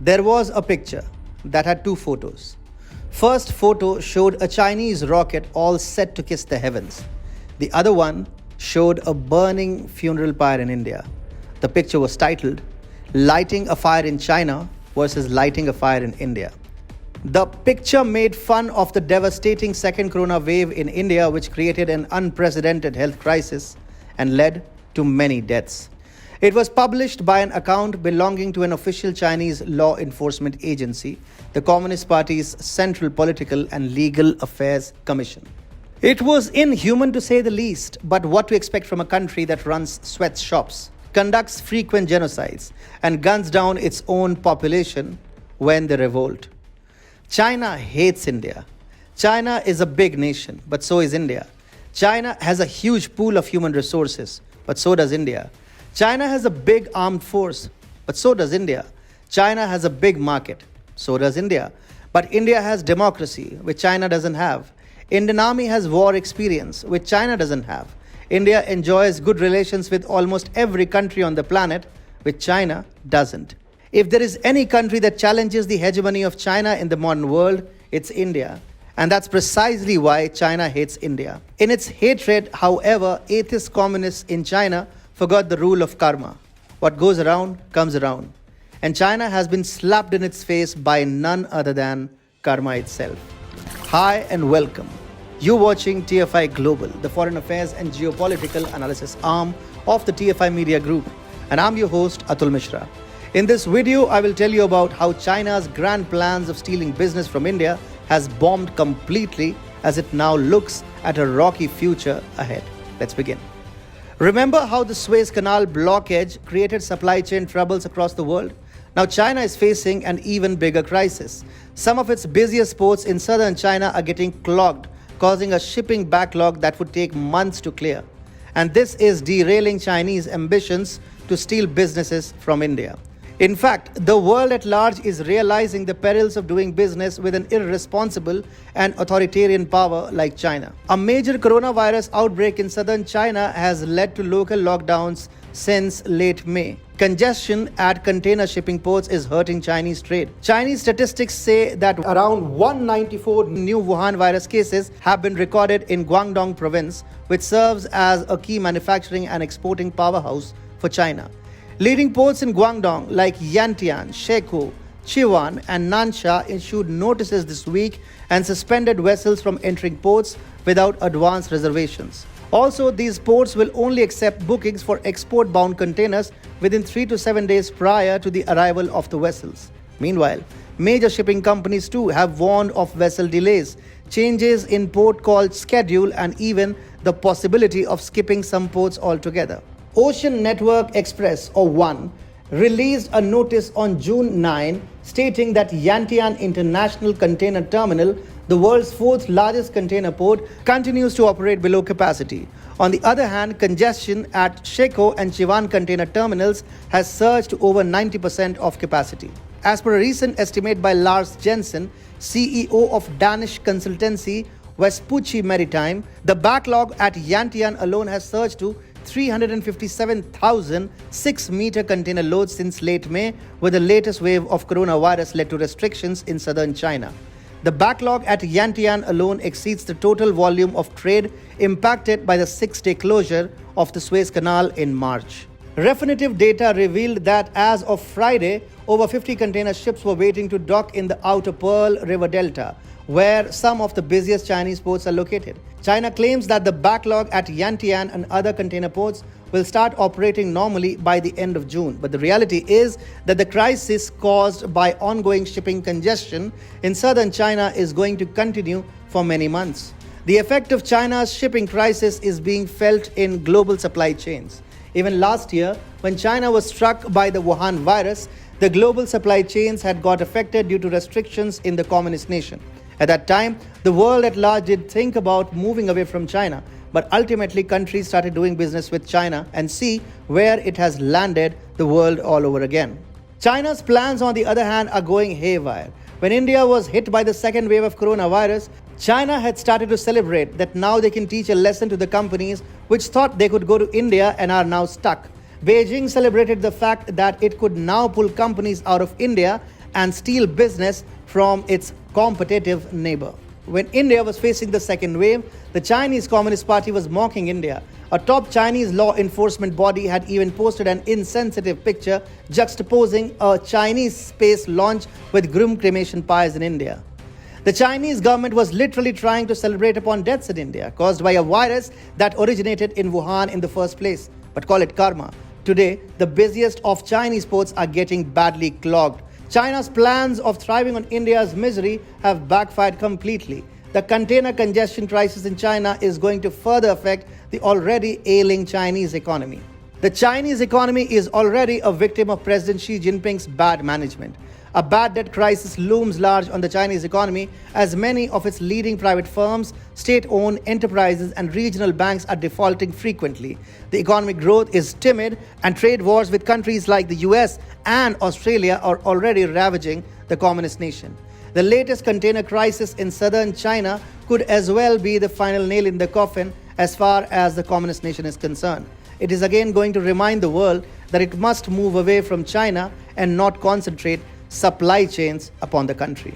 There was a picture that had two photos. First photo showed a Chinese rocket all set to kiss the heavens. The other one showed a burning funeral pyre in India. The picture was titled, "Lighting a Fire in China versus Lighting a Fire in India." The picture made fun of the devastating second corona wave in India, which created an unprecedented health crisis and led to many deaths. It was published by an account belonging to an official Chinese law enforcement agency, the Communist Party's Central Political and Legal Affairs Commission. It was inhuman to say the least, but what to expect from a country that runs sweatshops, conducts frequent genocides, and guns down its own population when they revolt. China hates India. China is a big nation, but so is India. China has a huge pool of human resources, but so does India. China has a big armed force, but so does India. China has a big market, so does India. But India has democracy, which China doesn't have. Indian army has war experience, which China doesn't have. India enjoys good relations with almost every country on the planet, which China doesn't. If there is any country that challenges the hegemony of China in the modern world, it's India. And that's precisely why China hates India. In its hatred, however, atheist communists in China forgot the rule of karma. What goes around comes around. And China has been slapped in its face by none other than karma itself. Hi and welcome. You're watching TFI Global, the foreign affairs and geopolitical analysis arm of the TFI Media Group. And I'm your host, Atul Mishra. In this video, I will tell you about how China's grand plans of stealing business from India has bombed completely as it now looks at a rocky future ahead. Let's begin. Remember how the Suez Canal blockage created supply chain troubles across the world? Now China is facing an even bigger crisis. Some of its busiest ports in southern China are getting clogged, causing a shipping backlog that would take months to clear. And this is derailing Chinese ambitions to steal businesses from India. In fact, the world at large is realizing the perils of doing business with an irresponsible and authoritarian power like China. A major coronavirus outbreak in southern China has led to local lockdowns since late May. Congestion at container shipping ports is hurting Chinese trade. Chinese statistics say that around 194 new Wuhan virus cases have been recorded in Guangdong province, which serves as a key manufacturing and exporting powerhouse for China. Leading ports in Guangdong like Yantian, Shekou, Chiwan and Nansha issued notices this week and suspended vessels from entering ports without advance reservations. Also, these ports will only accept bookings for export-bound containers within 3 to 7 days prior to the arrival of the vessels. Meanwhile, major shipping companies too have warned of vessel delays, changes in port call schedule and even the possibility of skipping some ports altogether. Ocean Network Express, or ONE, released a notice on June 9 stating that Yantian International Container Terminal, the world's fourth largest container port, continues to operate below capacity. On the other hand, congestion at Shekou and Chiwan container terminals has surged to over 90% of capacity. As per a recent estimate by Lars Jensen, CEO of Danish consultancy Vespucci Maritime, the backlog at Yantian alone has surged to 357,000 6-meter container loads since late May, where the latest wave of coronavirus led to restrictions in southern China. The backlog at Yantian alone exceeds the total volume of trade impacted by the 6-day closure of the Suez Canal in March. Refinitiv data revealed that as of Friday, over 50 container ships were waiting to dock in the outer Pearl River Delta, where some of the busiest Chinese ports are located. China claims that the backlog at Yantian and other container ports will start operating normally by the end of June. But the reality is that the crisis caused by ongoing shipping congestion in southern China is going to continue for many months. The effect of China's shipping crisis is being felt in global supply chains. Even last year, when China was struck by the Wuhan virus, the global supply chains had got affected due to restrictions in the communist nation. At that time, the world at large did think about moving away from China, but ultimately countries started doing business with China and see where it has landed the world all over again. China's plans, on the other hand, are going haywire. When India was hit by the second wave of coronavirus, China had started to celebrate that now they can teach a lesson to the companies which thought they could go to India and are now stuck. Beijing celebrated the fact that it could now pull companies out of India and steal business from its competitive neighbor. When India was facing the second wave, the Chinese Communist Party was mocking India. A top Chinese law enforcement body had even posted an insensitive picture juxtaposing a Chinese space launch with grim cremation pyres in India. The Chinese government was literally trying to celebrate upon deaths in India caused by a virus that originated in Wuhan in the first place. But call it karma. Today, the busiest of Chinese ports are getting badly clogged. China's plans of thriving on India's misery have backfired completely. The container congestion crisis in China is going to further affect the already ailing Chinese economy. The Chinese economy is already a victim of President Xi Jinping's bad management. A bad debt crisis looms large on the Chinese economy as many of its leading private firms, state-owned enterprises and regional banks are defaulting frequently. The economic growth is timid and trade wars with countries like the US and Australia are already ravaging the communist nation. The latest container crisis in southern China could as well be the final nail in the coffin as far as the communist nation is concerned. It is again going to remind the world that it must move away from China and not concentrate supply chains upon the country.